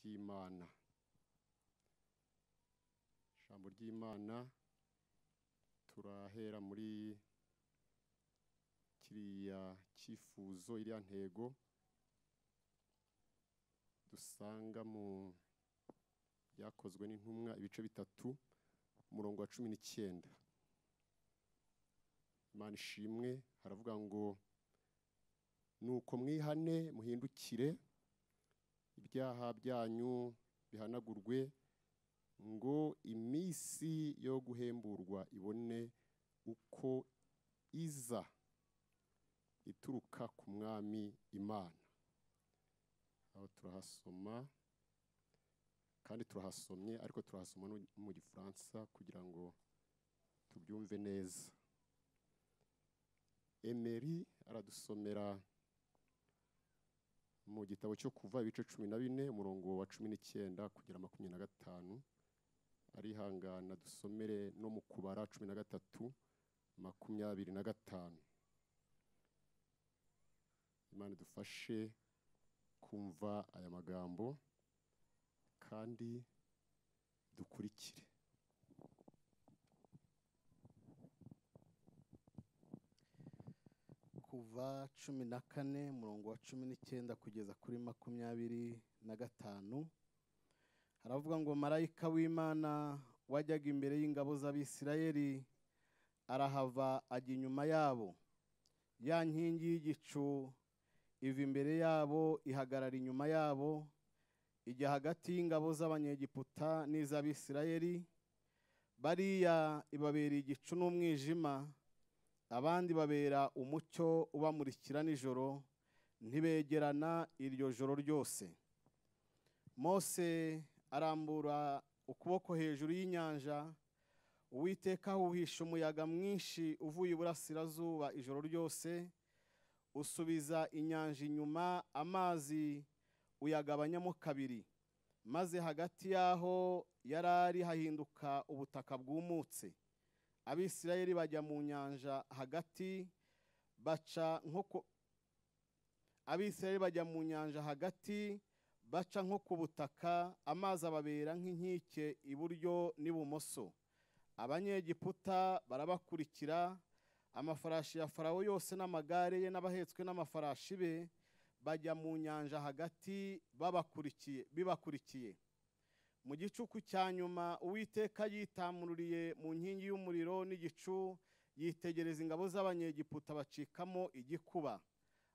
ry'Imana. Ijambo ry'Imana turahera muri kiriya cyifuzo, iriya ntego dusanga mu yakozwe n'intumwa ibice bitatu umurongo wa 19. Imana ishimwe, haravuga ngo nuko mwihane muhindukire ibyaha byanyu bihanagurwe, ngo iminsi yo guhemburwa ibone uko iza ituruka ku mwami Imana. Aho turahasoma kandi turahasomye, ariko turahasoma no mu Gifaransa kugira ngo tubyumve neza. Emery aradusomera mu gitabo cyo kuva ibice 14 umurongo wa 19 kugera 25. Arihangana dusomere no mu kubara 13 25. Imana dufashe kumva aya magambo kandi dukurikire. Kuva 14 umurongo wa 19 kugeza kuri 25. Haravuga ngo marayika w'Imana wajyaga imbere y'ingabo z'Abisirayeli arahava ajya inyuma yabo. Ya nkingi y'igicu iva imbere yabo ihagarara inyuma yabo, ijya hagati y'ingabo z'Abanyegiputa n'iz'Abisirayeli. Bariya ibabera igicu n'umwijima, abandi babera umucyo ubamurikira nijoro, ntibegerana iryo joro ryose. Mose arambura ukuboko hejuru y'inyanja, Uwiteka ahuhisha umuyaga mwinshi uvuye iburasirazuba ijoro ryose, usubiza inyanja inyuma, amazi uyagabanyamo kabiri, maze hagati y'aho yari ari hahinduka ubutaka bwumutse. Abisirayeli bajya mu nyanja hagati baca nko ku butaka, amazi ababera nk'inkike iburyo n'ibumoso. Abanyegiputa barabakurikira, amafarashi ya Farawo yose n'amagare ye n'abahetswe n'amafarashi be bajya mu nyanja hagati bibakurikiye. Mu gicuku cya nyuma Uwiteka yitamururiye mu nkingi y'umuriro n'igicu, yitegereza ingabo z'Abanyegiputa bacikamo igikuba.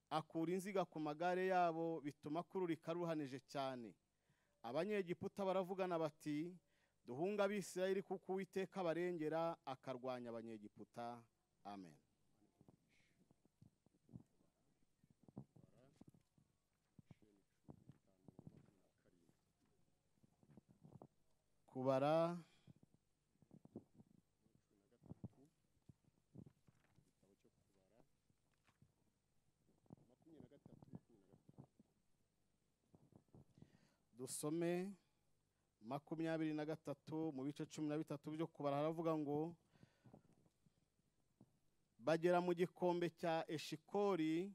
Akura inziga ku magare yabo, bituma kururika ruhanije cyane. Abanyegiputa baravugana bati, duhunga Abisirayeli kuko Uwiteka abarengera akarwanya Abanyegiputa. Amen. Kubara dusome 23 mu bice 13 byo kubara. Haravuga ngo bagera mu gikombe cya Eshikori,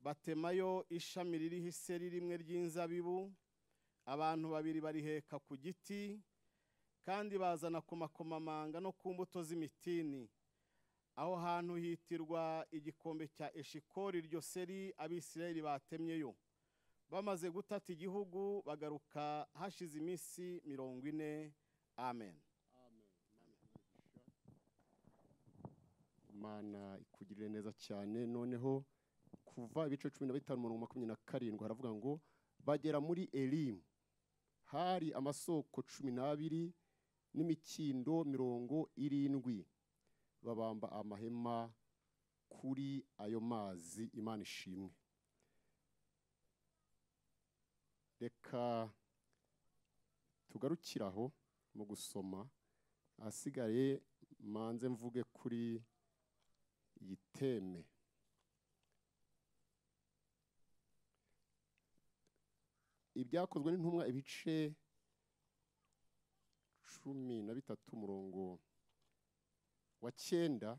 batemayo ishami ririho iseri rimwe ry'inzabibu. Abantu babiri bariheka ku giti, kandi bazana ku makomamanga no ku mbuto z'imitini. Aho hantu hitirwa igikombe cya Eshikori, iryo seri Abisirayeli batemyeyo. Bamaze gutata igihugu bagaruka hashize iminsi 40. Amen. Imana ikugirire neza cyane. Noneho kuva ibice 15 umurongo 27 haravuga ngo bagera muri Elimu, hari amasoko 12 n'imikindo 70. Babamba amahema kuri ayo mazi. Imana ishimwe. Reka tugarukiraho mu gusoma, ahasigaye manze mvuge kuri iyi teme. Ibyakozwe n'intumwa ibice 13 umurongo wa 9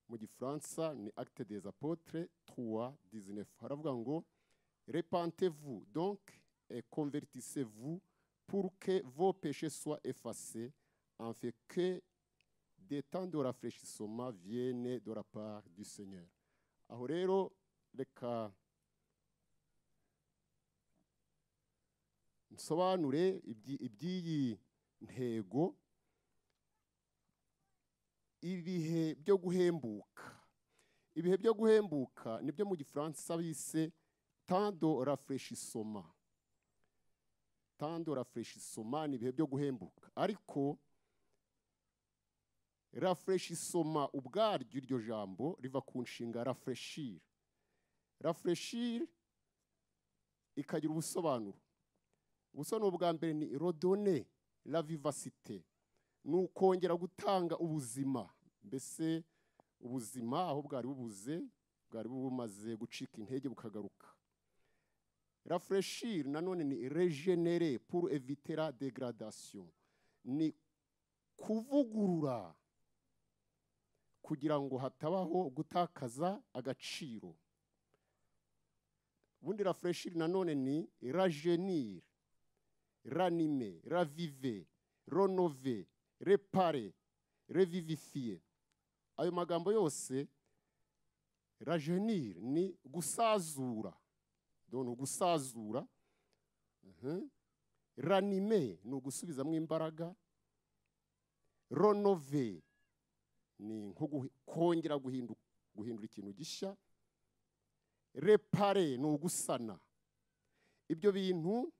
mu Gifaransa ni Actes des Apôtres 3:19. Haravuga ngo repentez-vous donc et convertissez-vous pour que vos péchés soient effacés, en fait que des temps de rafraîchissement viennent de la part du Seigneur. Aho rero reka nsobanure iby'iyi ntego, ibihe byo guhembuka. Ibihe byo guhembuka nibyo mu Gifaransa bise temps de rafraîchissement. Temps de rafraîchissement ni ibihe byo guhembuka, ariko rafraîchissement ubwaryo iryo jambo riva ku nshinga rafraîchir. Rafraîchir ikagira ubusobanuro. Ubusobanuro bwa mbere ni redonner la vivacité, ni ukongera gutanga ubuzima. Mbese ubuzima aho bwari bubuze, bwari bumaze gucika intege bukagaruka. Rafraîchir nanone ni régénérer pour éviter la dégradation, ni kuvugurura kugira ngo hatabaho gutakaza agaciro. Ubundi rafraîchir nanone ni rajeunir, ranimer, raviver, renover, réparer, revivifier. Ayo magambo yose, rajeunir ni gusazura, donc gusazura. Ranimer ni ugusubizamo imbaraga. Renover ni nko kongera guhindura ikintu gishya. Réparer ni ugusana. Ibyo bintu,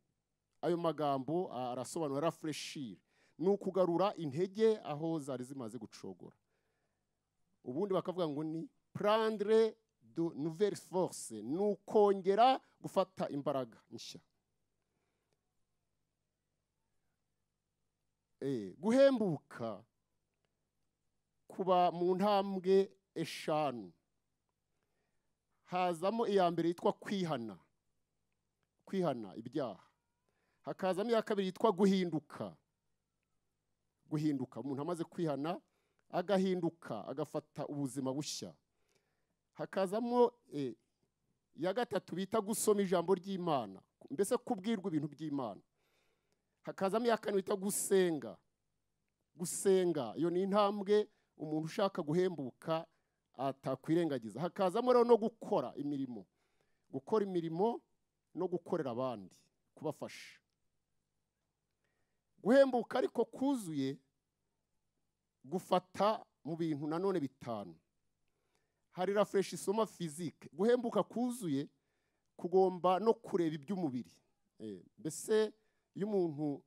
ayo magambo arasobanura rafraîchir, ni ukugarura intege aho zari zimaze gucogora. Ubundi bakavuga ngo ni prendre de nouvelles forces, ni ukongera gufata imbaraga nshya. Guhembuka kuba mu ntambwe eshanu. Hazamo iya mbere yitwa kwihana, kwihana ibyaha. Hakazamo iya kabiri yitwa guhinduka, guhinduka. Umuntu amaze kwihana agahinduka, agafata ubuzima bushya. Hakazamo iya gatatu bita gusoma ijambo ry'Imana, mbese kubwirwa ibintu by'Imana. Hakazamo iya kane bita gusenga. Gusenga iyo ni intambwe umuntu ushaka guhembuka atakwirengagiza. Hakazamo rero no gukora imirimo, gukora imirimo no gukorera abandi, kubafasha. Guhembuka ariko kuzuye gufata mu bintu nanone bitanu. Hari rafraîchissement physique. Guhembuka kuzuye kugomba no kureba iby'umubiri. Mbese iyo umuntu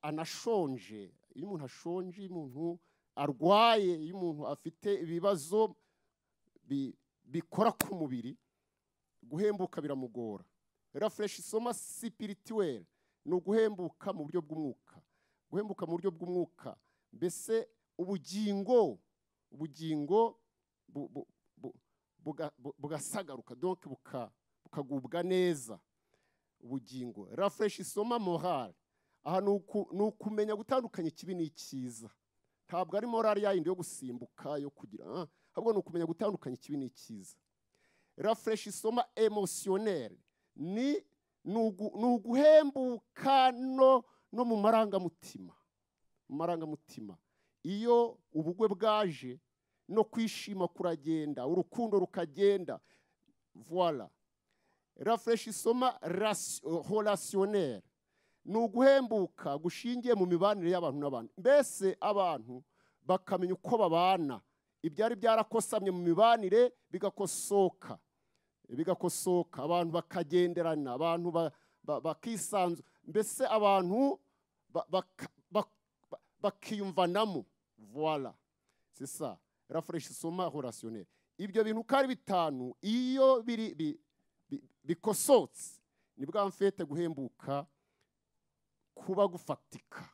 anashonje, iyo umuntu ashonje, iyo umuntu arwaye, iyo umuntu afite ibibazo bikora ku mubiri, guhembuka biramugora. Rafraîchissement spirituel ni uguhembuka mu buryo bw'umwuka. Guhembuka mu buryo bw'umwuka, mbese ubugingo bugasagaruka, donc bukagubwa neza ubugingo. Rafraîchissement moral, aha ni ukumenya gutandukanya ikibi n'icyiza. Ntabwo ari morali yayindi yo gusimbuka yo kugira, ahubwo ni ukumenya gutandukanya ikibi n'icyiza. Rafraîchissement émotionnel ni uguhembuka no mu marangamutima. Mu marangamutima, iyo ubugwe bwaje no kwishima kuragenda, urukundo rukagenda. Voilà. Rafraîchissement relationnel ni uguhembuka gushingiye mu mibanire y'abantu n'abandi. Mbese abantu bakamenya uko babana, ibyari byarakosamye mu mibanire bigakosoka, abantu bakagenderana, abantu bakisanzura, mbese abantu bakiyumvanamo. Voilà, c'est ça, rafraîchissement relationnel. Ibyo bintu uko ari bitanu, iyo bikosotse, nibwo mfite guhembuka kuba gufatika.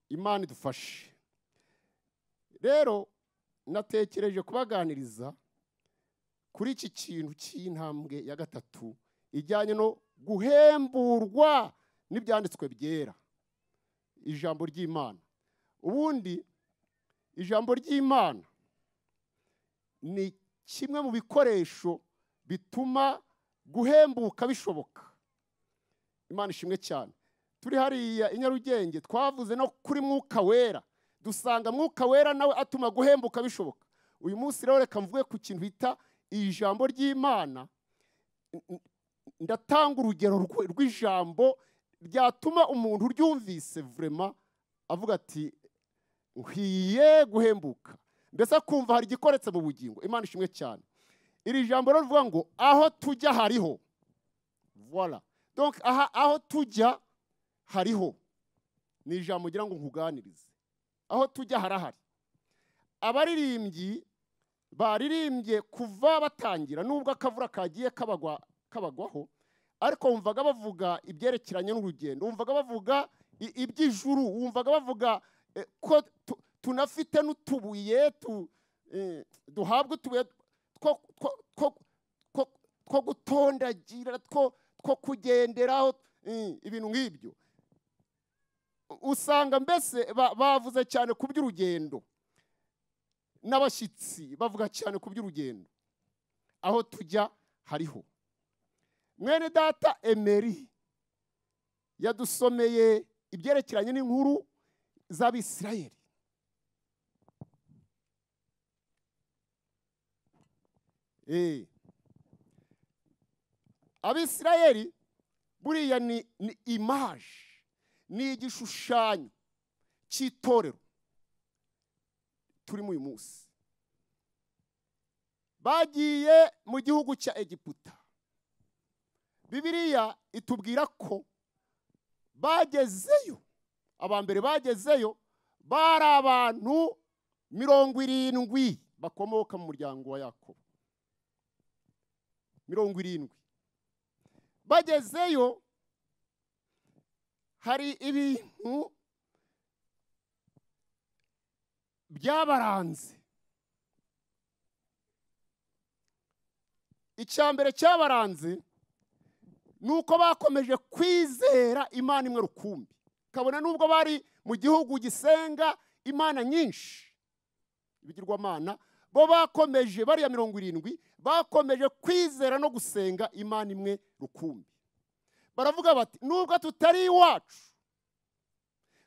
Imana idufashe. Rero natekereje kubaganiriza kuri iki kintu cy'intambwe ya gatatu ijyanye no guhemburwa n'ibyanditswe byera, ijambo ry'Imana. Ubundi ijambo ry'Imana ni kimwe mu bikoresho bituma guhembuka bishoboka. Imana ishimwe cyane. Turi hariya i Nyarugenge twavuze no kuri mwuka wera, dusanga mwuka wera nawe atuma guhembuka bishoboka. Uyu munsi rero reka mvuge ku kintu bita ijambo ry'Imana. Ndatanga urugero rw'ijambo ryatuma umuntu uryumvise vraiment avuga ati nkwiye guhembuka, mbese akumva hari igikoretse mu bugingo. Imana ishimwe cyane. Iri jambo rero rivuga ngo aho tujya hariho. Voilà. Donc aho tujya hariho. Ni ijambo ngira ngo nkuganirize. Aho tujya harahari. Abaririmbyi baririmbye kuva batangira, nubwo akavura kagiye kabagwaho, ariko wumvaga bavuga ibyerekeranye n'urugendo, wumvaga bavuga iby'ijuru, wumvaga bavuga ko tunafite n'utubuye duhabwa utubuye two gutondagira, two kugenderaho, ibintu nk'ibyo. Usanga mbese bavuze cyane ku by'urugendo, n'abashyitsi bavuga cyane ku by'urugendo. Aho tujya hariho. Mwene data Emery yadusomeye ibyerekeranye n'inkuru z'Abisirayeli. Abisirayeli buriya ni image, ni igishushanyo cy'itorero turi mu uyu munsi. Bagiye mu gihugu cya Egiputa. Bibiliya itubwira ko bagezeyo, abambere bagezeyo bari abantu 70 bakomoka mu muryango wa Yakobo. 70. Bagezeyo hari ibintu byabaranze. Icyambere cyabaranze nuko bakomeje kwizera Imana imwe rukumbi. Kabona nubwo bari mu gihugu gisenga imana nyinshi, ibigirwamana, bo bakomeje bari ya 70 bakomeje kwizera no gusenga Imana imwe rukumbi. Baravuga bati nubwo tutari iwacu,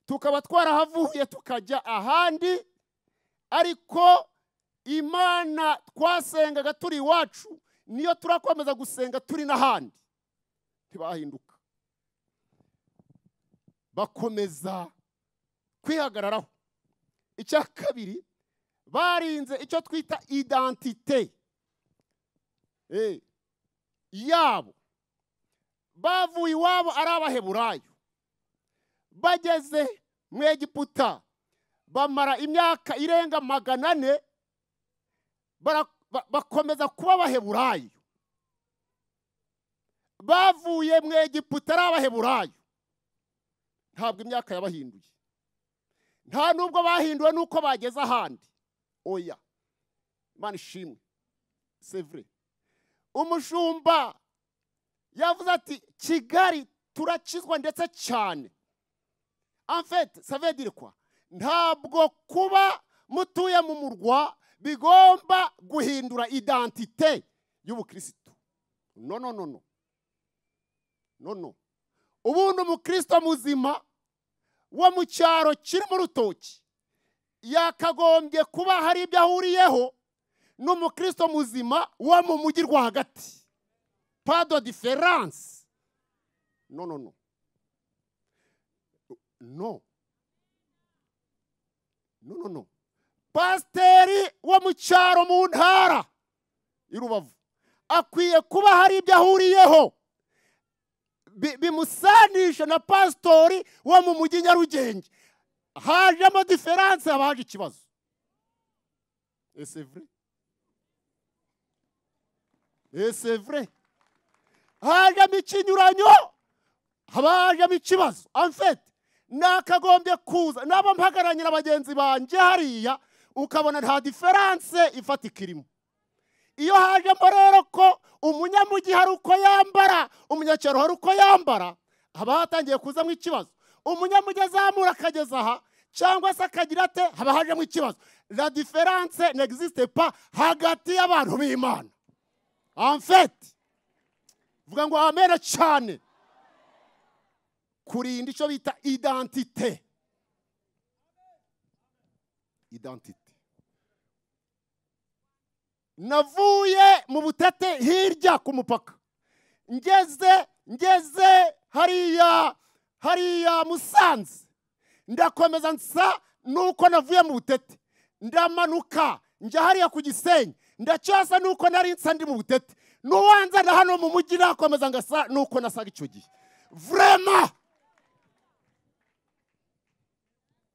tukaba twarahavuye tukajya ahandi, ariko Imana twasengaga turi iwacu niyo turakomeza gusenga turi n'ahandi. Ntibahinduka. Bakomeza kwihagararaho. Icya kabiri, barinze icyo twita identité yabo. Bavuye iwabo ari Abaheburayo, bageze mu Egiputa bamara imyaka irenga 400 bakomeza kuba Abaheburayo. Bavuye mu Egiputa ari Abaheburayo, ntabwo imyaka yabahinduye, nta nubwo bahinduwe nuko bageze ahandi. Oya, Imana ishimwe. C'est vrai. Umushumba yavuze ati Kigali turakizwa ndetse cyane. En fait, ça veut dire quoi? Ntabwo kuba mutuye mu murwa bigomba guhindura identité y'ubukristo. No no no no. No no. Ubundi umukristo muzima wo mu cyaro kiri mu rutoki yakagombye kuba hari ibyo ahuriyeho n'umukristo muzima wo mu mujyi rwagati. Pas de différence. No no no. No. No no no. Pasteri wo mu cyaro mu ntara i Rubavu akwiye kuba hari ibyo ahuriyeho bimusanisha na pastori wo mu mujyi Nyarugenge. Hajemo diferanse, abaje ikibazo. Et c'est vrai. Et c'est vrai. Hajemo ikinyuranyo, habajemo ikibazo. En fait, nakagombye kuza nabo mpagaranye n'abagenzi banje hariya ukabona nta diferanse ifatika irimo. Iyo hajemo rero ko umunyamujyi hari uko yambara, umunyacyaro hari uko yambara, haba hatangiye kuzamo ikibazo. Umunyamujyi azamura akageza aha cyangwa se akagira ate, haba hajemo ikibazo. La différence n'existe pas hagati y'abantu b'Imana. En fait, vuga ngo amen cyane. kurinda icyo bita identite. Navuye mu Butete hirya ku mupaka, ngeze hariya Musanze, ndakomeza nsa nuko navuye mu Butete, ndamanuka njya hariya ku Gisenyi, ndacyasa nuko nari nsa ndi mu Butete, n'uwanza na hano mu mujyi nakomeza ngasa nuko nasaga icyo gihe. Vraiment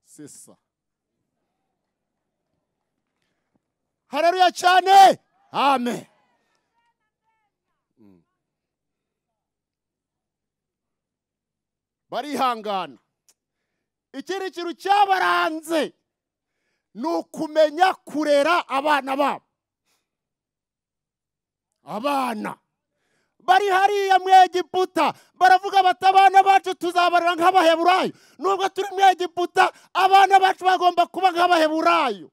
c'est ça. Haleluya cyane, amen. Barihangana. Ikindi kintu cyabaranze ni ukumenya kurera abana babo. Abana bari hariya mu Egiputa baravuga bati abana bacu tuzabarera nk'Abaheburayo. Nubwo turi mu Egiputa, abana bacu bagomba kuba nk'Abaheburayo.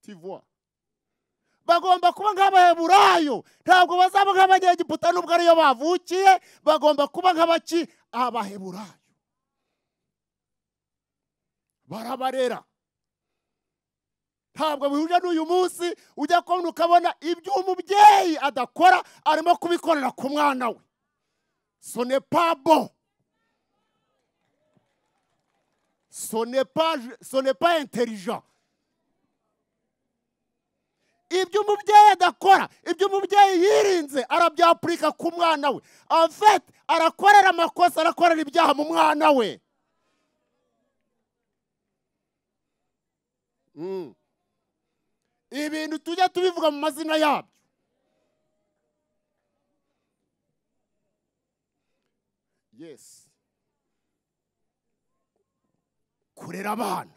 Tu vois, bagomba kuba nk'Abaheburayo, ntabwo bazaba nk'Abanyegiputa nubwo ariyo bavukiye, bagomba kuba nk'abaki? Abaheburayo. Barabarera. Ntabwo bihuje n'uyu munsi ujya kubona ukabona ibyo umubyeyi adakora arimo kubikorera ku mwana we. Ce n'est pas bon. Ce n'est pas intelligent. Ibyo umubyeyi adakora, ibyo umubyeyi yirinze arabyapurika ku mwana we. En fait, arakorera amakosa, arakorera ibyaha mu mwana we. Ibintu tujya tubivuga mu mazina yabyo. Yes. Kurera abana.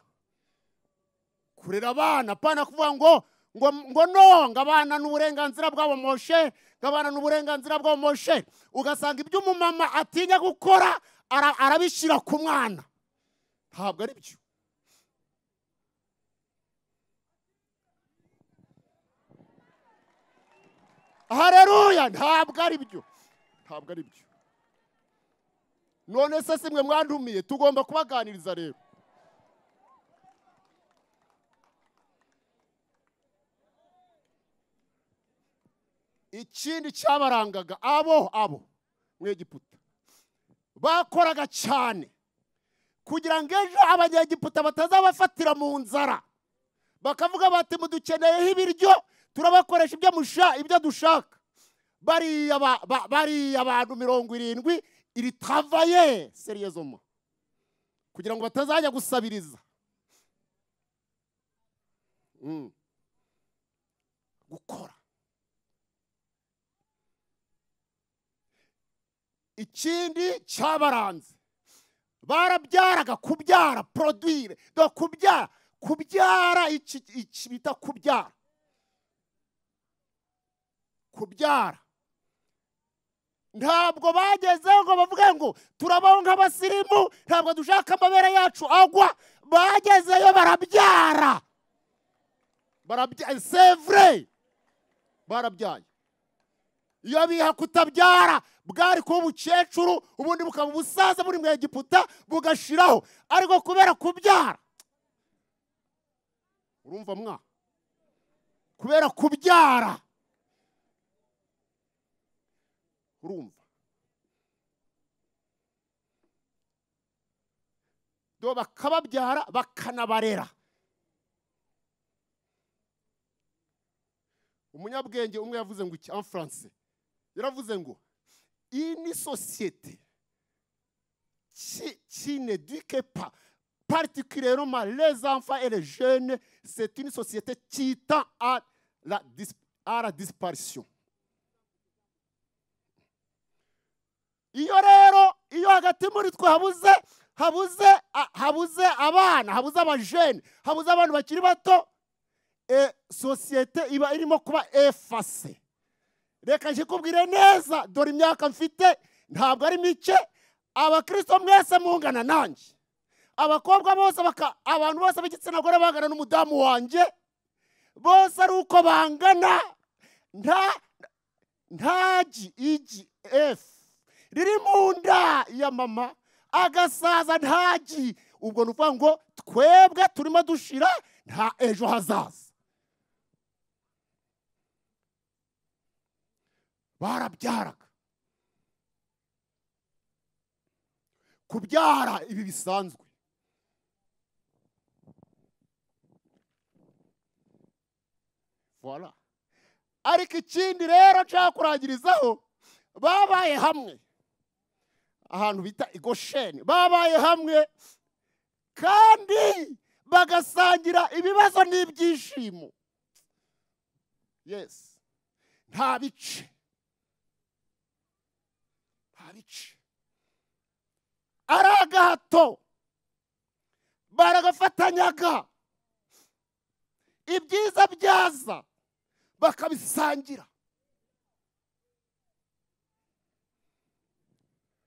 Kurera abana, pana kuvuga ngo abana n'uburenganzira bwabo Moshe, abana n'uburenganzira bwabo Moshe. Ugasanga ibyo umumama atinya gukora arabishyira ku mwana. Ntabwo ari byo. Haleluya, ntabwo ari byo. Ntabwo ari byo. None se simwe mwandumiye, tugomba kubaganiriza rero. Ikindi cyabarangaga abo mu Egiputa bakoraga cyane kugira ngo ejo Abanyegiputa batazabafatira mu nzara, bakavuga bati mudukeneyeho ibiryo, turabakoresha ibyo dushaka. Bariya abantu 70 iri travailler sérieusement kugira ngo batazajya gusabiriza. Gukora. Ikindi cyabaranze barabyaraga, kubyara, produire, kubyara iki bita kubyara. Ntabwo bagezeho ngo bavuge ngo turabaho nk'abasirimu, ntabwo dushaka amabere yacu agwa. Bagezeyo barabyara. C'est vrai, barabyaye. Iyo biha kutabyara bwari kuba ubukecuru, ubundi bukaba ubusaza buri mu Egiputa bugashiraho, ariko kubera kubyara. Urumva mwa? Kubera kubyara. Urumva? Do bakababyara bakanabarera. Umunyabwenge umwe yavuze ngo iki en français? Yaravuze ngo une société qui n'éduque pas particulièrement les enfants et les jeunes, c'est une société qui tend à la disparition. Iyo rero, iyo hagati muri twe habuze abana, habuze abajene, habuze abantu bakiri bato, société iba irimo kuba effacée. Reka nkikubwire neza, dore imyaka mfite ntabwo ari mike. Abakristo mwese mungana nanjye, abakobwa bose abantu bose b'igitsina gore bangana n'umudamu wanjye, bose ari uko bangana. Nta igi F riri mu nda ya mama agasaza ntagi. Ubwo ni ukuvuga ngo twebwe turimo dushira nta ejo hazaza. Barabyaraga. Kubyara ibi bisanzwe. Voilà. Ariko ikindi rero nshaka kurangirizaho, babaye hamwe ahantu bita Igosheni, babaye hamwe kandi bagasangira ibibazo n'ibyishimo. Yes, nta bice, nta bice. Ari agahato baragafatanyaga, ibyiza byaza bakabisangira,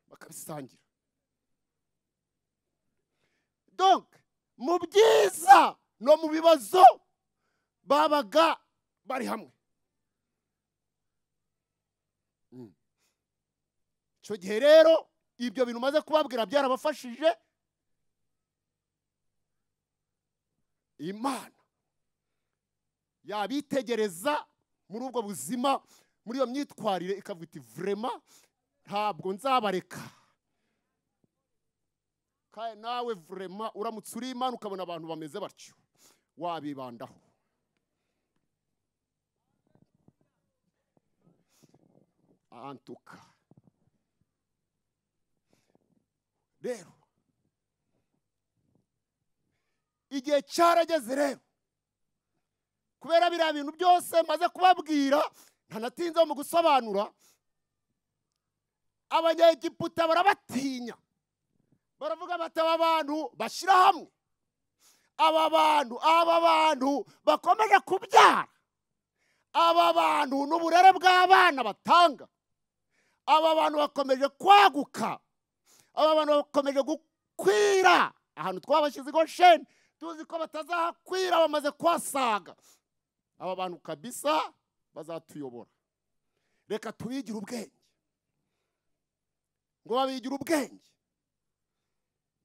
bakabisangira. Donc mu byiza no mu bibazo babaga bari hamwe. Icyo gihe rero ibyo bintu maze kubabwira byarabafashije. Imana yabitegereza muri ubwo buzima, muri iyo myitwarire, ikavuga iti vraiment ntabwo nzabareka. Kandi nawe vraiment uramutse uri Imana ukabona abantu bameze batyo, wabibandaho. Antuka rero igihe cyarageze rero, kubera biriya bintu byose maze kubabwira, ntanatinze mu gusobanura, abanyegiputa barabatinya. Baravuga bati aba bantu bashyira hamwe, aba bantu bakomeje kubyara, aba bantu n'uburere bw'abana batanga, aba bantu bakomeje kwaguka, aba bantu bakomeje gukwira. Ahantu twabashyize Igosheni tuzi ko batazakwira, bamaze kwasaga. Aba bantu kabisa bazatuyobora. Reka tubigire ubwenge. Ngo babigira ubwenge,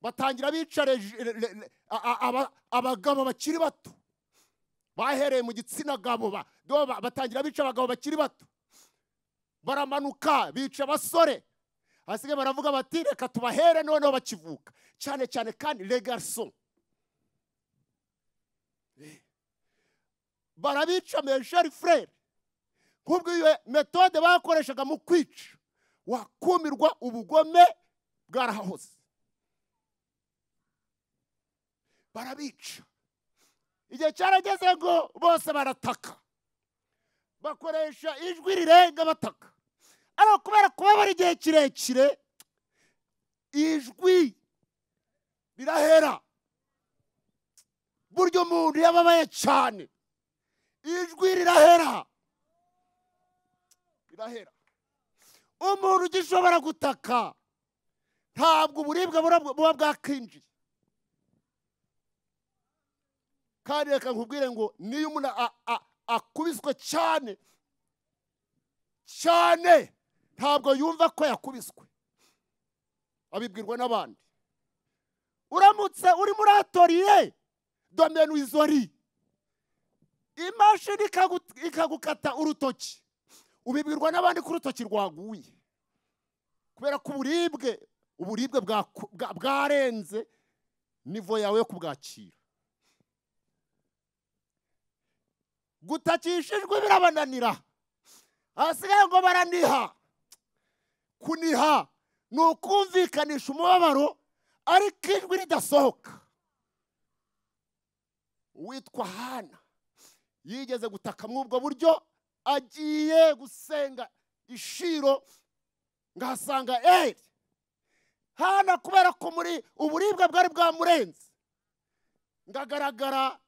batangira bicara abagabo bakiri bato, bahereye mu gitsina gabo, batangira bica abagabo bakiri bato, baramanuka bica abasore. Hasigaye baravuga bati reka tubahere noneho bakivuka, cyane cyane kandi les garçons. Barabica mes chers frères. Kubwo iyo metode bakoreshaga mu kwica, wakumirwa ubugome bwarahahoze. Barabica. Igihe cyarageze ngo bose barataka, bakoresha ijwi rirenga bataka. Ariko kubera kuba bari igihe kirekire, ijwi rirahera. Buryo umuntu yababaye cyane, ijwi rirahera. Rirahera. Umuntu ugishobora gutaka, ntabwo uburibwe buba bwakinjiye. Kandi reka nkubwire ngo niyo umuntu akubiswe cyane cyane, ntabwo yumva ko yakubiswe, abibwirwa n'abandi. Uramutse uri muri atoriye domaine wizori, imashini ikagukata urutoki, ubibwirwa n'abandi ko urutoki rwaguye, kubera ko uburibwe bwarenze nivo yawe yo kubwakira. Gutakishijwe birabananira, hasigaye ngo baraniha. Kuniha ni ukumvikanisha umubabaro ariko ijwi ridasohoka. Uwitwa Hana yigeze gutaka muri ubwo buryo, agiye gusenga ishiro, ngasanga Hana kubera ko muri uburibwe bwari bwamurenze, ngagaragara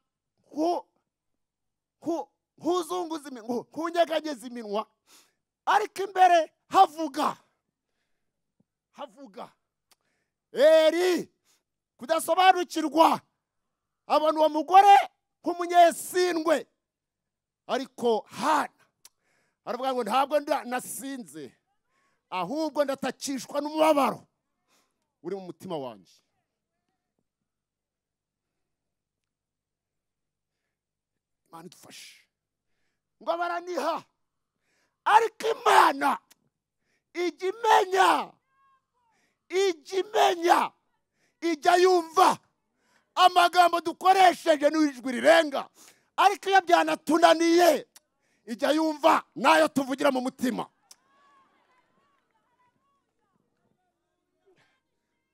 nk'uzunguza iminwa, nk'unyeganyeza iminwa, ariko imbere havuga. Kudasobanukirwa abantu uwo mugore nk'umunyesindwe. Ariko Hana aravuga ngo ntabwo nasinze, ahubwo ndatakishwa n'umubabaro uri mu mutima wanjye. Imana idufashe. Ngo baraniha, ariko Imana ijya imenya, ijya yumva amagambo dukoresheje n'ijwi rirenga, ariko iyo byanatunaniye ijya yumva nayo tuvugira mu mutima.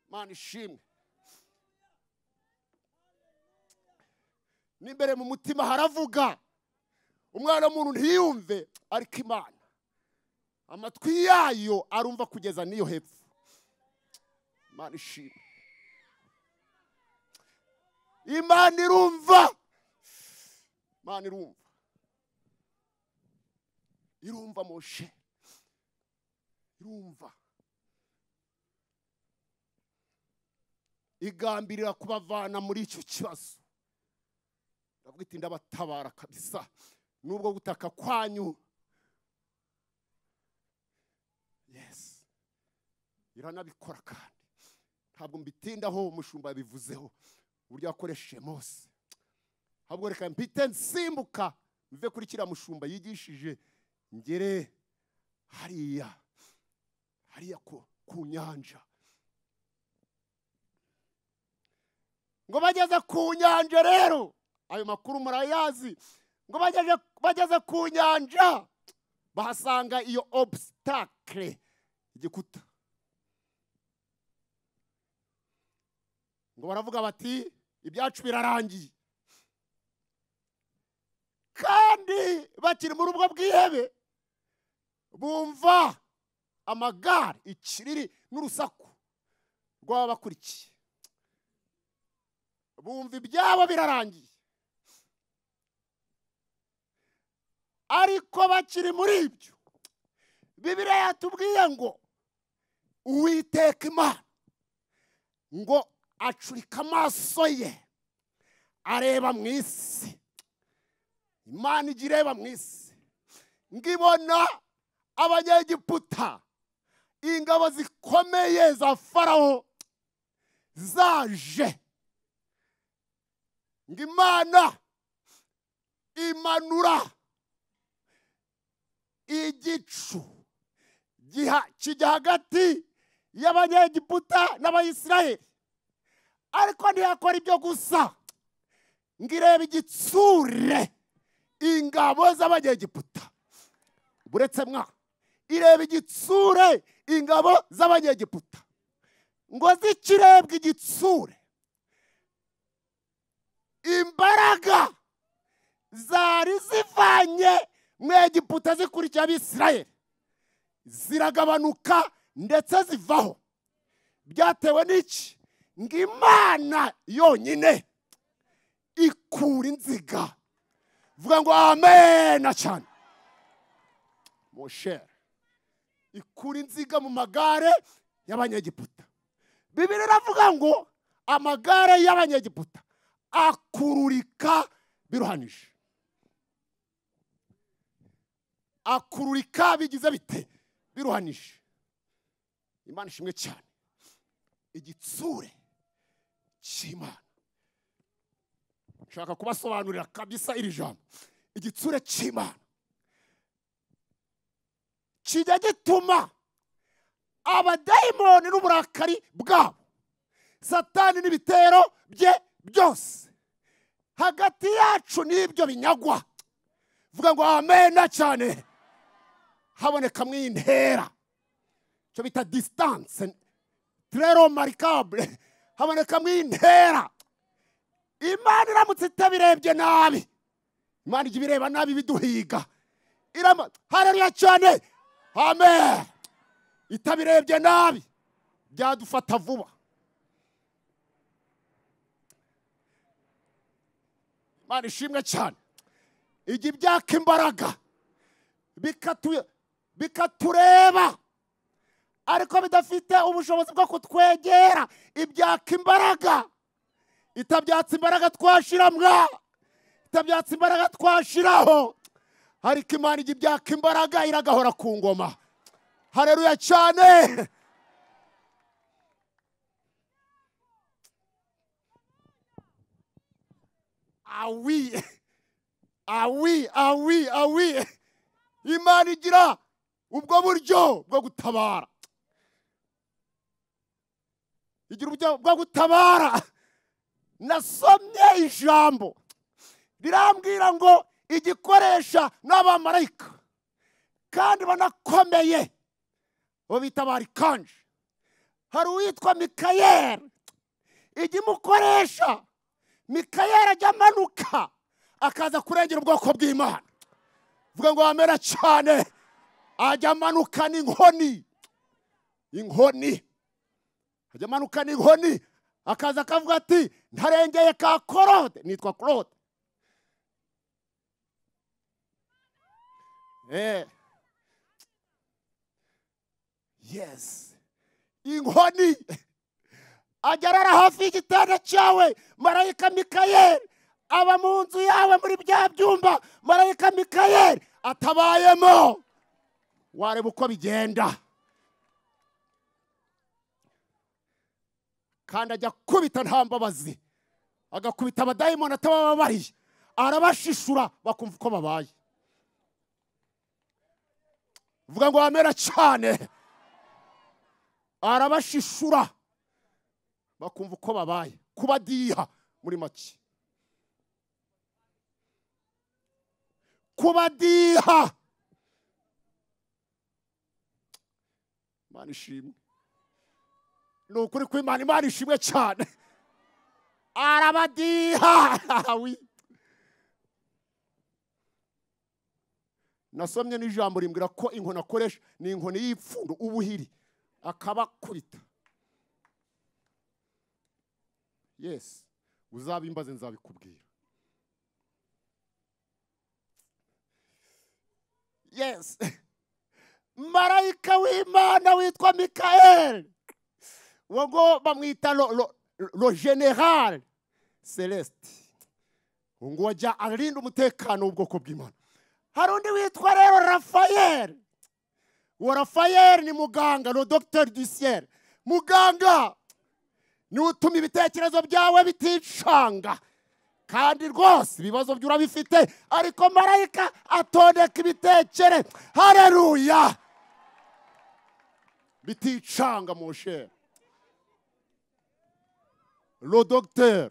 Imana ishimwe. N'imbere mu mutima haravuga, umwana w'umuntu ntiyumve, ariko Imana amatwi yayo arumva kugeza n'iyo hepfo. Imana ishimwe. Imana irumva, Imana irumva Moshe, irumva, igambirira kubavana muri icyo kibazo. Ndavuga iti ndabatabara kabisa, nubwo gutaka kwanyu. Yes, iranabikora kandi ntabwo mbitindaho. Umushumba yabivuzeho uburyo yakoresheje Mose. Ahubwo reka mpite nsimbuka mve kuri kiriya mushumba yigishije, ngere hariya ku nyanja. Ngo bageze ku nyanja rero, ayo makuru murayazi. Ngo bageze ku nyanja bahasanga iyo obstacle, igikuta. Ngo baravuga bati ibyacu birarangiye. Kandi bakiri muri ubwo bwihebe, bumva amagare, ikiriri n'urusaku rw'abakurikiye. Bumva ibyabo birarangiye, ariko bakiri muri ibyo, Bibiliya yatubwiye ngo Uwiteka Imana ngo acurika amaso ye areba mu isi. Imana ijya ireba mu isi, ngibona abanyegiputa, ingabo zikomeye za Farawo zaje. Ngo Imana imanura igicu kijya hagati y'abanyegiputa n'Abayisiraheli. Ariko ntiyakora ibyo gusa, ngo irebe igitsure ingabo z'abanyegiputa. Buretse ireba igitsure ingabo z'abanyegiputa. Ngo zikirebwa igitsure, imbaraga zari zivanye mu Egiputa zikurikira Abisirayeli ziragabanuka ndetse zivaho. Byatewe n'iki? Ngo Imana yonyine ikura inziga. Vuga ngo amen cyane. Moshe ikura inziga mu magare y'abanyegiputa. Bibiliya iravuga ngo amagare y'abanyegiputa akururika biruhanije. Akururika bigize bite? Biruhanije. Imana ishimwe cyane. Igitsure cy'Imana. Nshaka kubasobanurira kabisa iri jambo. Igitsure cy'Imana kijya gituma abadayimoni n'uburakari bwabo, Satani n'ibitero bye byose hagati yacu n'ibyo binyagwa. Vuga ngo amen cyane. Haboneka mw'intera, cyo bita distance très remarquable. Haboneka mw'intera. Imana iramutse itabirebye nabi, Imana ijya ibireba nabi biduhiga. Haleluya cyane. Amen. Itabirebye nabi byadufata vuba. Imana ishimwe cyane. Ijya ibyaka imbaraga bikatureba, ariko bidafite ubushobozi bwo kutwegera. Ibyaka imbaraga. Itabyatsa imbaraga twashiramwa, itabyatsa imbaraga twashiraho, ariko Imana ijya ibyaka imbaraga iragahora ku ngoma. Haleluya cyane. Awi. Imana igira ubwo buryo bwo gutabara. Igira uburyo bwo gutabara. Nasomye ijambo rirambwira ngo igikoresha n'abamarayika kandi banakomeye bo bitabara ikanje. Hari uwitwa Mikayeli, igimukoresha Mikayeli ajya amanuka akaza kurengera ubwoko bw'Imana. Vuga ngo amera cyane. Ajya amanuka n'inkoni. Ajya amanuka n'inkoni akaza akavuga ati ntarengeye ka Claude, nitwa Claude. Yes. Inkoni. Agerara hafi y'igitanda cyawe, marayika Mikayeli aba mu nzu yawe muri bya byumba, marayika Mikayeli atabayemo. Wareba uko bigenda. Kandi ajya kubita nta mbabazi, agakubita abadayimoni atabababariye, arabashishura bakumva uko babaye. Vuga ngo amera cyane. Arabashishura bakumva uko babaye, kubadiha muri make. Kubadiha. Imana ishimwe. Ni ukuri kw'Imana, Imana ishimwe cyane. Arabadiha. Nasomye n'ijambo rimbwira ko inkoni akoresha ni inkoni y'ipfundo, ubuhiri, akabakubita. Yes, uzabimbaze nzabikubwira. Yes. Marayika w'Imana witwa Mikayeli, wogo bamwita lo général Celeste. Ngo wajya arinda umutekano w'ubwoko bw'Imana. Hari undi witwa rero Raphael. Uwo Raphael ni muganga, le docteur du ciel. Muganga ni utuma ibitekerezo byawe biticanga. Kandi rwose ibibazo by'urabifite, ariko marayika atondeka ibitekere. Haleluya. Biticanga mon cher. Le docteur.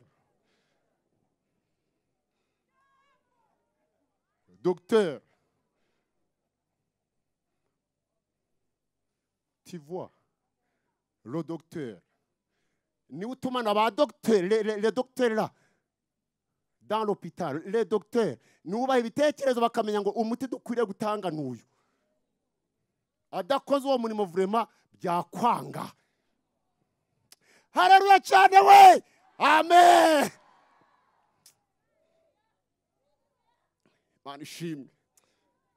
Docteur. Tu vois, le docteur. Ni utuma n'aba docteur, les docteurs là, dans l'hôpital, les docteurs, nubaha ibitekerezo bakamenya ngo umuti dukwiriye gutanga n'uyu. Adakoze uwo murimo vraiment byakwanga. Haleluya cyane we. Amen. Imana ishimwe.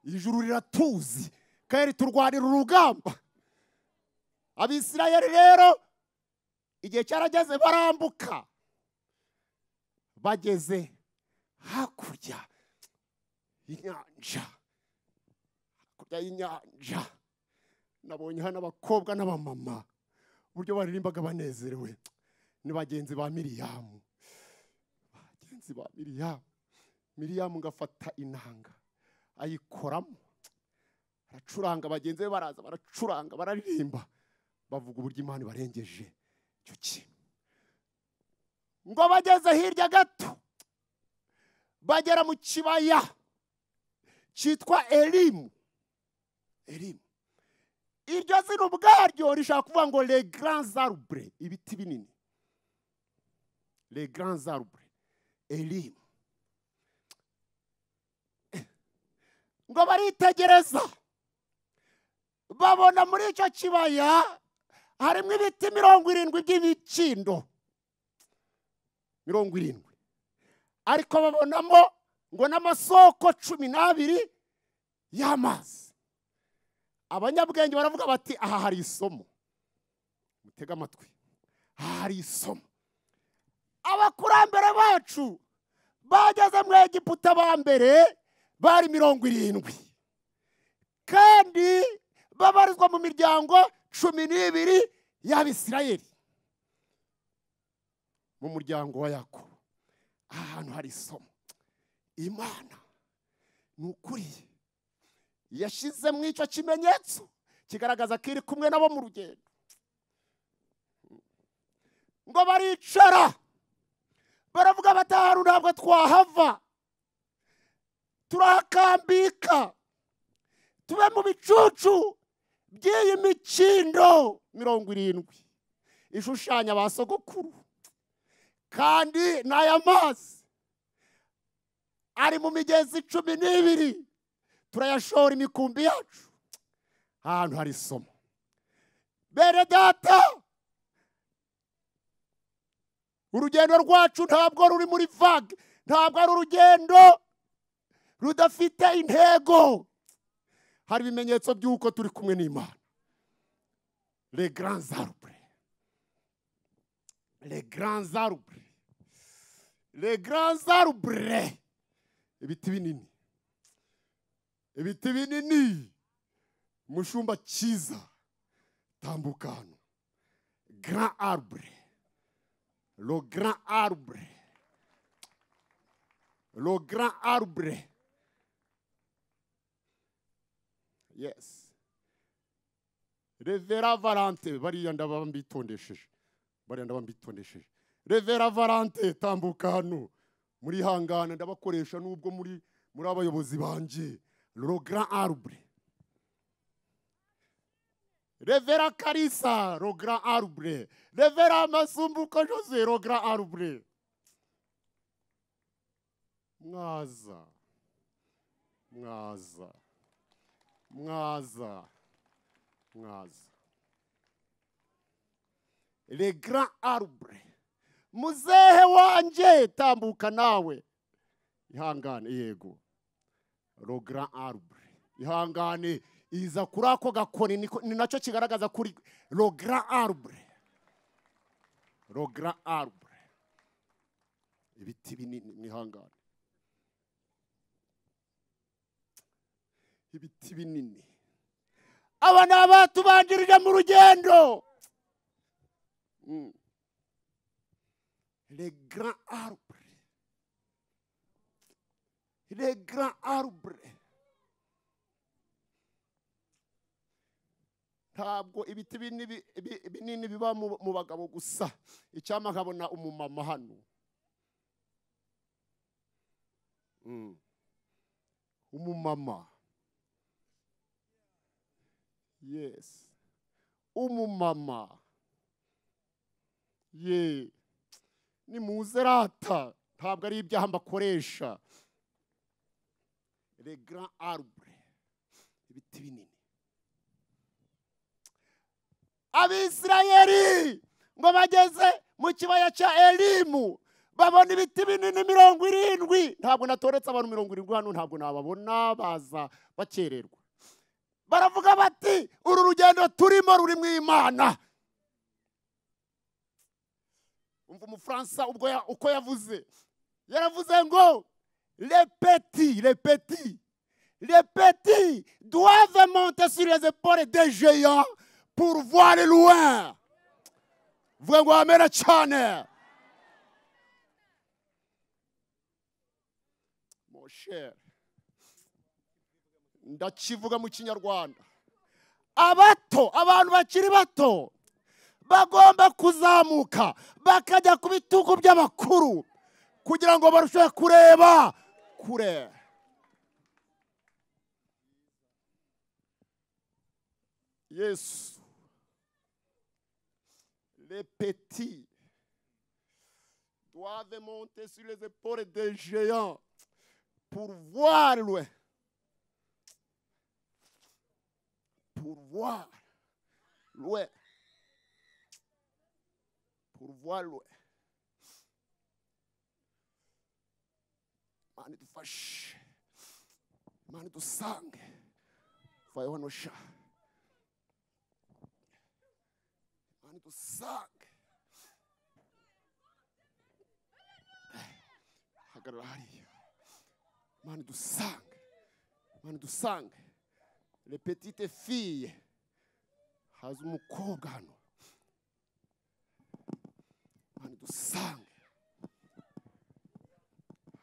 Ijuru riratuzi kandi turwanira urugamba. Abisirayeli rero igihe cyarageze barambuka, bageze hakurya y'inyanja. Hakurya y'inyanja nabonye hano abakobwa n'abamama uburyo baririmbaga banezerewe. Ni bagenzi ba Miriyamu. Bagenzi ba Miriyamu. Miriyamu ngafata inanga ayikoramo, aracuranga, bagenzi be baraza baracuranga, bararirimba, bavuga uburyo Imana barengeje icyo kintu. Ngo bageze hirya gato, bagera mu kibaya cyitwa Elimu. Elimu. Iryo zina ubwaryo rishaka kuvuga ngo les grands arbres, ibiti binini. Les grands arbres. Elimu. Ngo baritegereza, babona muri icyo kibaya harimo ibiti 70 by'imikindo. 70. Ariko babonamo ngo n'amasoko 12 y'amazi. Abanyabwenge baravuga bati aha hari isomo. Mutega amatwi. Aha hari isomo. Abakurambere bacu bageze mu Egiputa ba mbere bari 70. Kandi babarizwa mu miryango 12 y'Abisirayeli. Mu muryango wa Yakobo ahantu hari isomo. Imana nukuri yashize mu icyo kimenyetso kigaragaza ko iri kumwe nabo mu rugendo. Ngo baricara baravuga bataharu ntabwo twahava, turahakambika tube mu bicucu by'iyi mikindo 70 ishushanya ba sogokuru, kandi n'aya mazi ari mu migezi 12 turayashora imikumbi yacu. Ahantu hari isomo. Bene data, urugendo rwacu ntabwo ruri muri vague, ntabwo ari urugendo rudafite intego. Hari ibimenyetso by'uko turi kumwe n'Imana. Les grands arbres, les grands arbres, les grands arbres, ibiti binini, ibiti binini. Mushumba cyiza tambuka hano. Grand arbre, le grand arbre, le grand arbre. Yes. Revera Valente, bariya ndabambitondesheje. Revera Valente tambuka hano. Muri hangana ndabakoresha nubwo muri abayobozi banje. Le grand arbre. Revera Karisa, le grand arbre. Revera Masumbuko Jose, le grand arbre. Mwaza. Les grands arbres. Muzehe wanje tambuka nawe. Ihangane yego. Le grand arbre. Ihangane iza kuri ako gakoni ni nacyo kigaragaza kuri le grand arbre. Le grand arbre. Ibiti binini mwihangane. Ibiti binini. Aba ni abatubanjirije mu rugendo. Les grands arbres. Les grands arbres. Ntabwo ibiti binini biba mu bagabo gusa. Icyama nkabona umumama hano. Umumama. Yes. Umumama. Ye. Ni muzerata. Ntabwo ari ibyaha mbakoresha. Les grands arbres. Ibiti binini. Abisirayeli ngo bageze mu kibaya cya Elimu babona ibiti binini 70. Ntabwo natoretse abantu 70 hano, ntabwo nababona baza bakererwa. Baravuga bati uru rugendo turimo ruri mu Imana. Umva umufaransa ubwo uko yavuze, yaravuze ngo les petits doivent monter sur les épaules des géants pour voir loin. Vuga ngo amena cyane. Mon cher, ndakivuga mu Kinyarwanda. Abantu bakiri bato bagomba kuzamuka bakajya ku bitugu by'abakuru kugira ngo barusheho kureba kure. Yes. Les petits doivent monter sur les épaules des géants pour voir loin. Pour voir loin. Pour voir loin. Mani dufashe. Mani dusange. Vayo hano sha. Mani dusange. Hagarara hariya. Mani dusange. Mani dusange. Les petites filles haza umukobwa hano hano dusange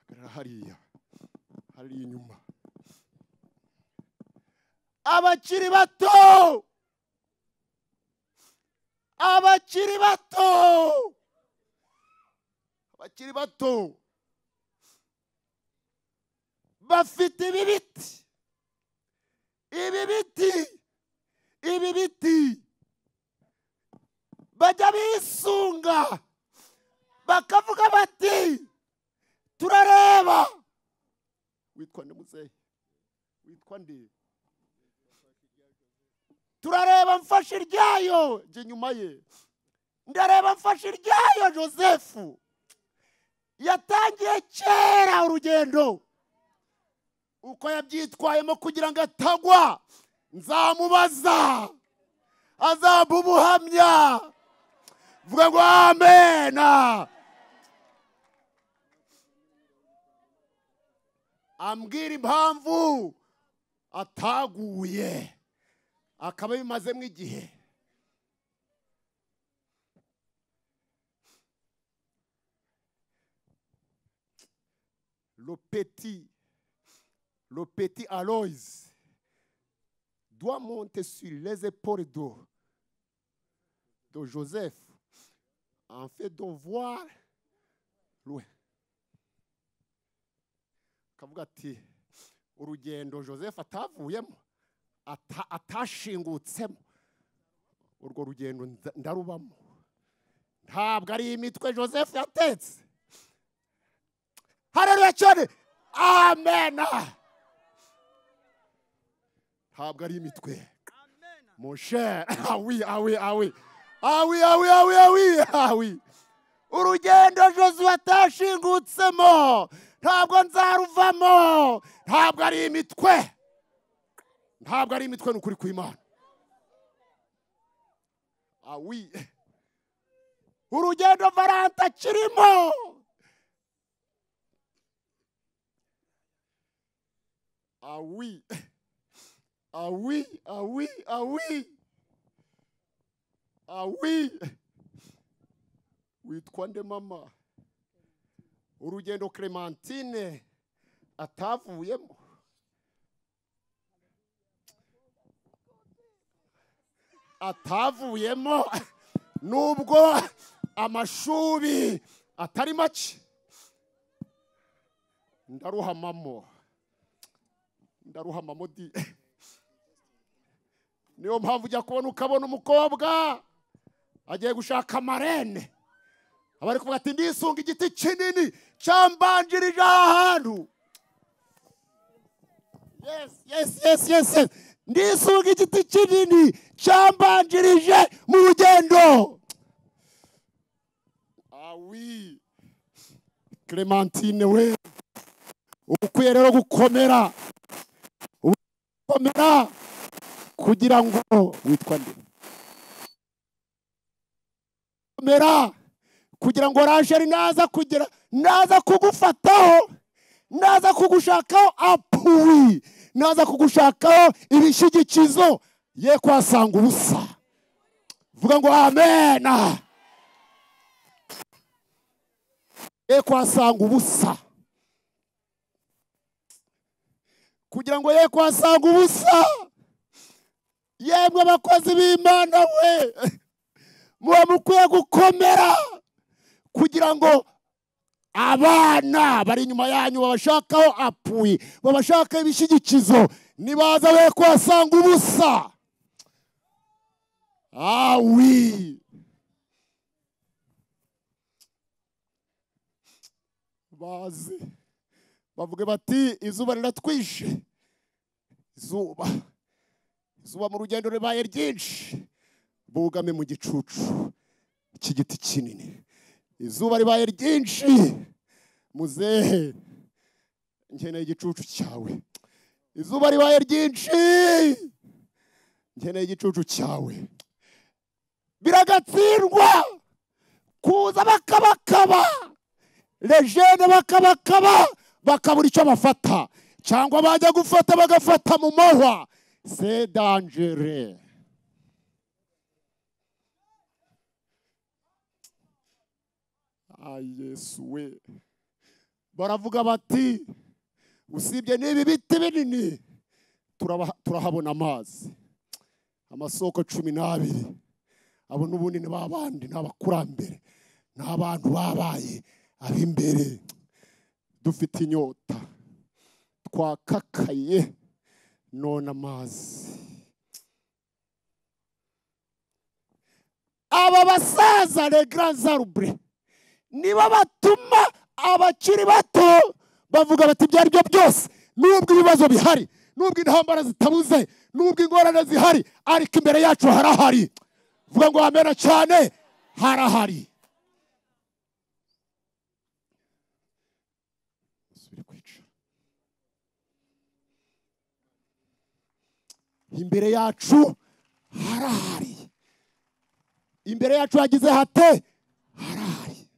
hagarara hariya hariya inyuma abakiri bato abakiri bato abakiri bato bafite ibi biti ibi biti bajya bisunga bakavuga bati turareba witwa nde muzehe witwa nde turareba mfashe iryayo nje nyuma ye ndareba mfashe iryayo Joseph yatangiye kera urugendo uko yabyitwayemo kugira ngo atagwa nzamubaza azamba ubuhamya vuga ngo amen ambwira impamvu ataguye akaba bimazemo igihe le petit Aloïs doit monter sur les épaules de Joseph en fait de voir loin. Kabuga ati urugendo Joseph atavuyemo atashingutsemo urwo rugendo ndarubamo ntabwo ari imitwe Joseph yatetse haleluya cyane amen ntabwo ari imitwe mon cher oui urugendo Joseph atashingutsemo ntabwo nzaruvamo ntabwo ari imitwe n'ukuri kw'Imana oui urugendo Valanta kirimo oui witwa nde mama urugendo Clementine atavuyemo nubwo amashuri atari make ndaruhamamo di niyo mpamvu ujya kubona ukabona umukobwa agiye gushaka marene abari kuvuga ati ndisunga igiti kinini cyambanjirije ahantu yes ndisunga igiti kinini cyambanjirije mu rugendo oui Clementine we ukwiye rero gukomera kugira ngo witwa nde gukomera kugira ngo Rachel naza kugufataho naza kugushakaho apui naza kugushakaho ibishyigikizo ye kwasanga ubusa vuga ngo amen ye kwasanga ubusa kugira ngo ye kwasanga ubusa yemwe abakozi b'Imana we muba mukwiye gukomera kugira ngo abana bari inyuma yanyu babashakaho apui babashakaho ibishyigikizo nibaza we kwasanga ubusa oui bazi bavuge bati izuba riratwishe izuba mu rugendo ribaye ryinshi bugame mu gicucu cy'igiti kinini izuba ribaye ryinshi muzehe nkeneye igicucu cyawe izuba ribaye ryinshi nkeneye igicucu cyawe biragatsindwa kuza bakabakaba lejene bakabura icyo bafata cyangwa bajya gufata bagafata mu mahwa c'est dangereux Yesu we, baravuga bati usibye n'ibi biti binini turahabona amazi, amasoko 12. Abo n'ubundi ni babandi n'abakurambere, n'abantu babaye ab'imbere. Dufite inyota, twakakaye, none amazi. Aba basaza les grands arbres niba batuma abakiri bato bavuga bati ibyo ari byo byose, nubwo ibibazo bihari, nubwo intambara zitabuze, nubwo ingorane zihari, ariko imbere yacu harahari. Vuga ngo amena cyane, harahari. Imbere yacu harahari. Imbere yacu hagize hate, harahari.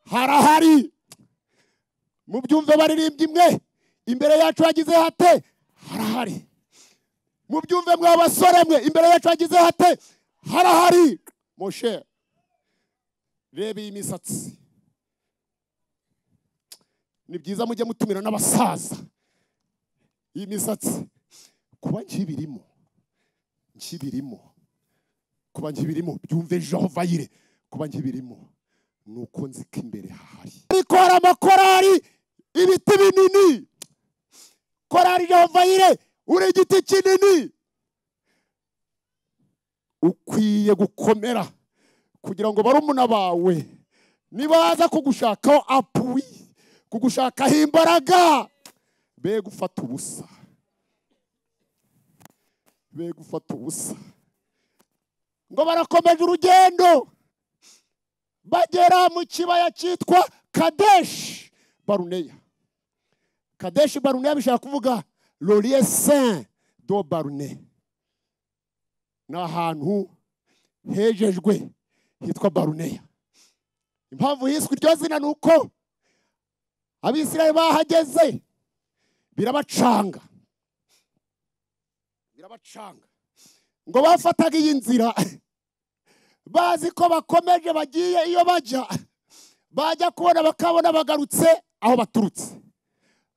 Harahari. Mubyumve baririmbye imwe, imbere yacu hagize hate, harahari. Mubyumve mwa basore mwe, imbere yacu hagize hate, harahari. Moshe, reba iyi misatsi. Ni byiza mujye mutumira n'abasaza. Iyi misatsi kuba nkibirimo, kuba nkibirimo, byumve JEHOVAH JIREH, kuba nkibirimo nuko nzika imbere hahari. Ariko hari amakorari, ibiti binini. Korari JEHOVAH JIREH uri igiti kinini, ukwiye gukomera kugira ngo barumuna bawe nibaza kugushakaho apui, kugushakaho imbaraga, be gufata ubusa, be gufata ubusa. Ngo barakomeje urugendo bagera mu kibaya cyitwa Kadesh Baruneya. Kadesh Baruneya bishaka kuvuga le lieu saint do Barune. Ni ahantu hejejwe hitwa Baruneya. Impamvu hiswe iryo zina ni uko Abisirayeli bahageze birabacanga. Ngo bafataga iyi nzira bazi ko bakomeje bagiye iyo bajya kubona bakabona bagarutse aho baturutse,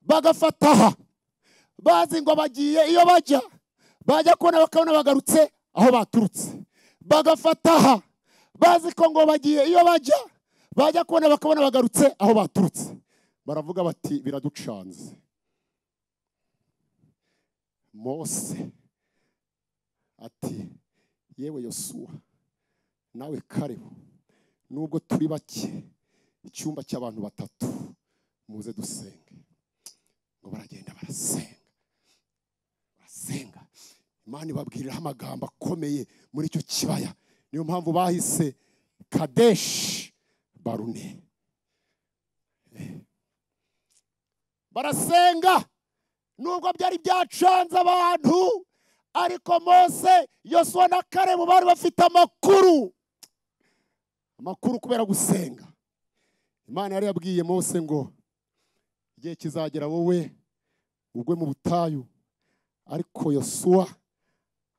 bagafataha. Bazi ngo bagiye iyo bajya kubona bakabona bagarutse aho baturutse, bagafataha. Bazi ko ngo bagiye iyo bajya kubona bakabona bagarutse aho baturutse. Baravuga bati biraducanze. Mose ati yewe Yosuwa, nawe karibu, nubwo turi bake, icyumba cy'abantu 3, muze dusenge. Ngo baragenda barasenga. Imana ibabwirira amagambo akomeye muri icyo kibaya. Niyo mpamvu bahise Kadesh Barune. Barasenga nubwo byari byacanze abantu, ariko Mose, Yosuwa na Kalebu bari bafite amakuru kubera gusenga. Imana yari yabwiye Mose ngo igihe kizagera wowe ugwe mu butayu, ariko Yosuwa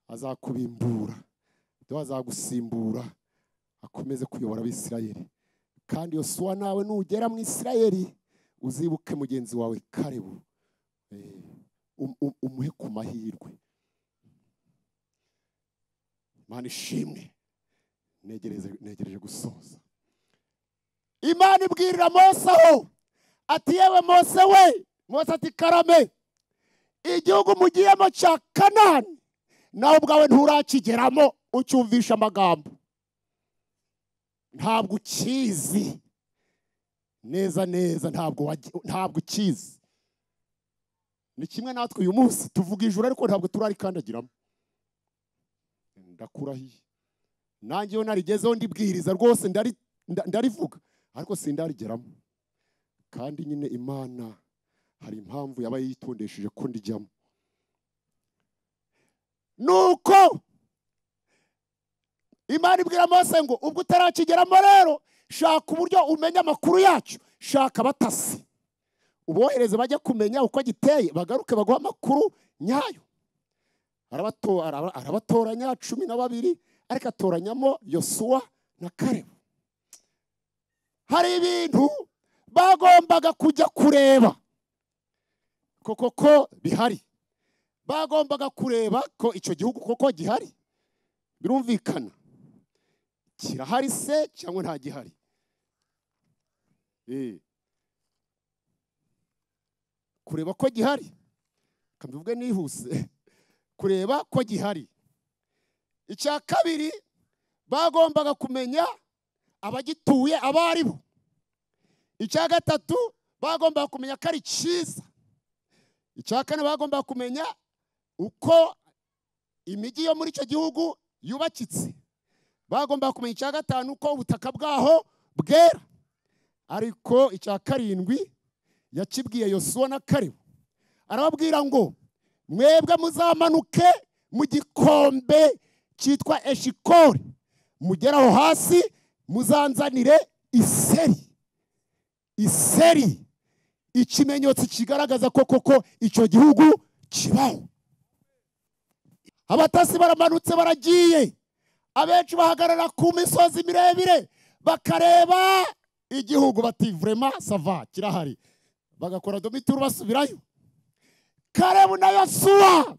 azakubimbura, azagusimbura, akomeze kuyobora Abisirayeli. Kandi Yosuwa nawe nugera mu Isirayeli uzibuke mugenzi wawe Kalebu, umuhe ku mahirwe. Imana ishimwe. Negereje gusoza. Imana ibwirira Mose aho ati yewe Mose we, Mose ati karame, igihugu mugiyemo cya Kanani nawe ubwawe nturakigeramo, ucyumvisha amagambo ntabwo ukizi neza, ntabwo ukizi. Ni kimwe natwe uyu munsi tuvuga ijuru ariko ntabwo turarikandagiramo. Ndakurahiye nanjye iyo narigezeho ndibwiriza rwose ndarivuga, ariko sindarigeramo. Kandi nyine Imana hari impamvu yaba yitondesheje ko ndijyamo. Nuko Imana ibwira Mose ngo ubwo utarakigeramo rero, shaka uburyo umenya amakuru yacu, shaka abatasi ubohereze bajya kumenya uko giteye, bagaruke baguha amakuru nyayo. Arabatoranya 12, ariko atoranyamo Yosuwa na Kalebu. Hari ibintu bagombaga kujya kureba ko bihari. Bagombaga kureba ko icyo gihugu koko gihari. Birumvikana. Kirahari se cyangwa nta gihari? Kureba ko gihari. Kambivuge nihuse. Kureba ko gihari. Icya kabiri bagombaga kumenya abagituye abaribo. Icya gatatu bagombaga kumenya ko ari cyiza. Icya kane bagombaga kumenya uko imijyi yo muri icyo gihugu yubakitse. Bagombaga kumenya icya gatanu uko ubutaka bwaho bwera. Ariko icya karindwi yakibwiye Yosuwa na Kalebu. Arababwira ngo mwebwe muzamanuke mu gikombe cyitwa Eshikoli, mugeraho hasi muzanzanire iseri. Iseri, ikimenyetso kigaragaza ko koko icyo gihugu kibaho. Abatasi baramanutse baragiye. Abenshi bahagarara ku misozi miremire bakareba igihugu bati vraiment ça va kirahari. Bagakora domituru basubirayo. Kalebu na Yosuwa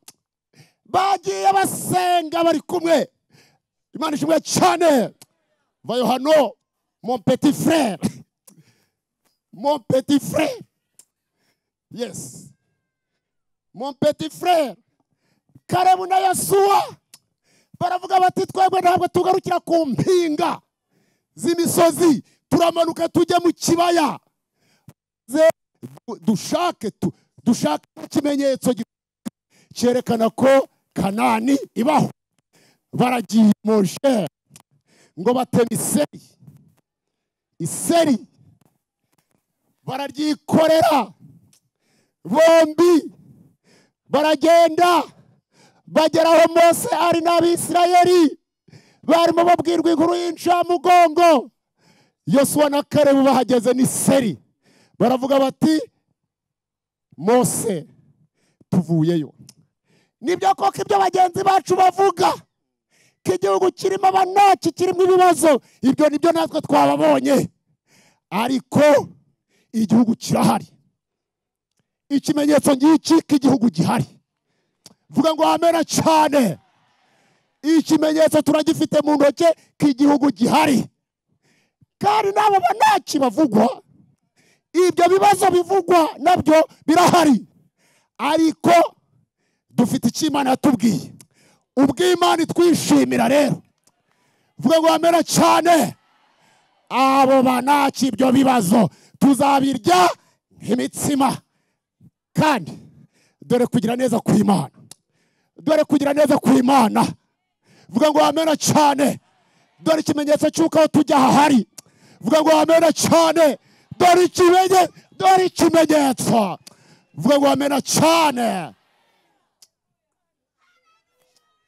bagiye basenga bari kumwe. Imana ishimwe cyane. Vayo hano mon petit frère. Mon petit frère. Yes. Mon petit frère. Kalebu na Yosuwa baravuga bati twebwe ntabwo tugarukira ku mpinga z'imisozi, turamanuka tujye mu kibaya. Dushake ikimenyetso cyerekana ko Kanani ibaho. Baragiye Moshe ngo bateme iseri. Iseri bararyikorera bombi. Baragenda bageraho Mose ari n'Abisirayeli barimo babwirwa inkuru y'incamugongo. Yosuwa na Kalebu bahageze n'iseri. Baravuga bati Mose tuvuyeyo. Nibyo koko ibyo bagenzi bacu bavuga ko igihugu kirimo abanaki, kirimo ibibazo. Ibyo nibyo natwe twababonye. Ariko igihugu kirahari. Ikimenyetso ngiki k'igihugu gihari. Vuga ngo amena cyane. Ikimenyetso turagifite mu ntoke k'igihugu gihari. Kandi nabo banaki bavugwa, ibyo bibazo bivugwa nabyo birahari. Ariko dufite icyo Imana yatubwiye. Ubw'Imana twishimira rero. Vuga ngo amena cyane. Abo banaki ibyo bibazo tuzabirya nk'imitsima. Kandi dore kugira neza kw'Imana. Dore kugira neza kw'Imana. Vuga ngo amena cyane. Dore ikimenyetso cy'uko aho tujya hahari. Vuga ngo amena cyane. Dore ikimenyetso. Vuga ngo amena cyane.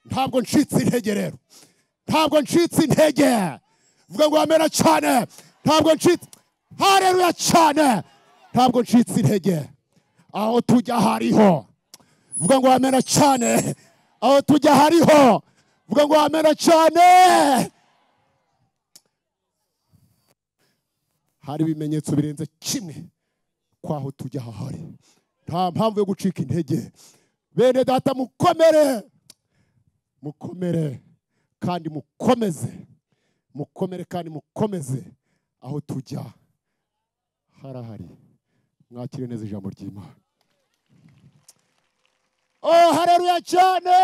Ntabwo ncitse intege rero. Ntabwo ncitse intege. Vuga ngo amena cyane. Ntabwo ncitse. Haleluya cyane. Ntabwo ncitse intege. Aho tujya hariho. Vuga ngo amena cyane. Aho tujya hariho. Vuga ngo amena cyane. Hari ibimenyetso birenze kimwe kwaho tujya hahari. Nta mpamvu yo gucika intege. Bene data mukomere. Mukomere kandi mukomeze. Mukomere kandi mukomeze. Aho tujya harahari. Mwakire neza ijambo ry'Imana. Oh, haleluya cyane.